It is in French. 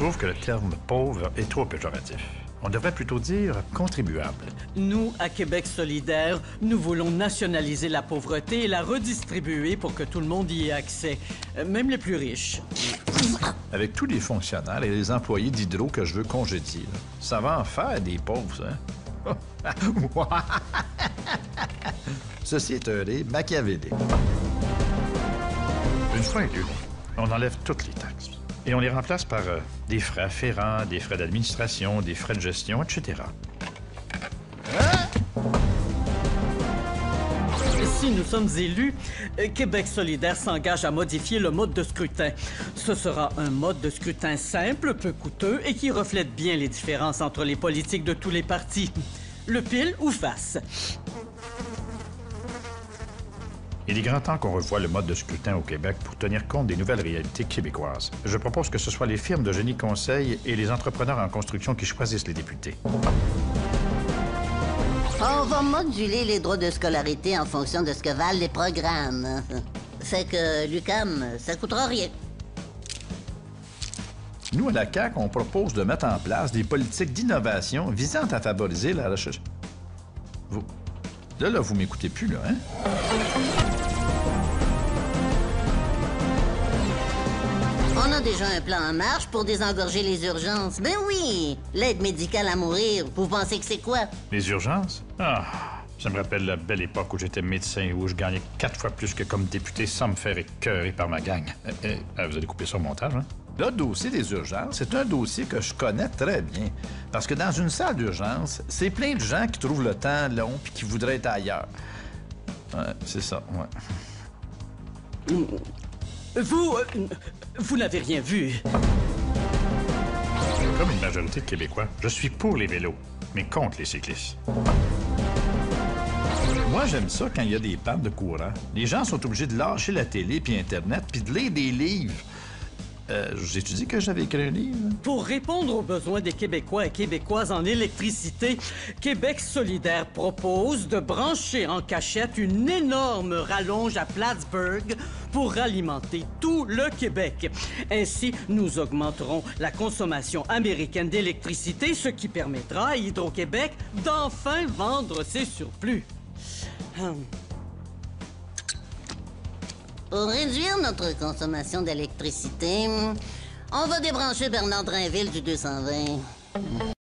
trouve que le terme « pauvre » est trop péjoratif. On devrait plutôt dire « contribuable ». Nous, à Québec solidaire, nous voulons nationaliser la pauvreté et la redistribuer pour que tout le monde y ait accès, même les plus riches. Avec tous les fonctionnaires et les employés d'Hydro que je veux congédier, là, ça va en faire des pauvres, hein? Ceci est un ré machiavélique. Une fois élu, on enlève toutes les taxes. Et on les remplace par des frais afférents, des frais d'administration, des frais de gestion, etc. Si nous sommes élus, Québec solidaire s'engage à modifier le mode de scrutin. Ce sera un mode de scrutin simple, peu coûteux et qui reflète bien les différences entre les politiques de tous les partis. Le pile ou face. Il est grand temps qu'on revoie le mode de scrutin au Québec pour tenir compte des nouvelles réalités québécoises. Je propose que ce soit les firmes de génie conseil et les entrepreneurs en construction qui choisissent les députés. On va moduler les droits de scolarité en fonction de ce que valent les programmes. Fait que l'UQAM, ça coûtera rien. Nous, à la CAQ, on propose de mettre en place des politiques d'innovation visant à favoriser la recherche. Vous... Là, vous m'écoutez plus, là, hein? On a déjà un plan en marche pour désengorger les urgences. Ben oui! L'aide médicale à mourir, vous pensez que c'est quoi? Les urgences? Ah, ça me rappelle la belle époque où j'étais médecin et où je gagnais 4 fois plus que comme député sans me faire écœurer par ma gang. Vous allez couper ça au montage, hein? Le dossier des urgences, c'est un dossier que je connais très bien. Parce que dans une salle d'urgence, c'est plein de gens qui trouvent le temps long puis qui voudraient être ailleurs. Ouais, c'est ça, ouais. Vous n'avez rien vu. Comme une majorité de Québécois, je suis pour les vélos, mais contre les cyclistes. Moi, j'aime ça quand il y a des pannes de courant. Les gens sont obligés de lâcher la télé puis Internet puis de lire des livres. Je vous ai dit que j'avais écrit un livre? Pour répondre aux besoins des Québécois et Québécoises en électricité, Québec solidaire propose de brancher en cachette une énorme rallonge à Plattsburgh pour alimenter tout le Québec. Ainsi, nous augmenterons la consommation américaine d'électricité, ce qui permettra à Hydro-Québec d'enfin vendre ses surplus. Pour réduire notre consommation d'électricité, on va débrancher Bernard Drainville du 220.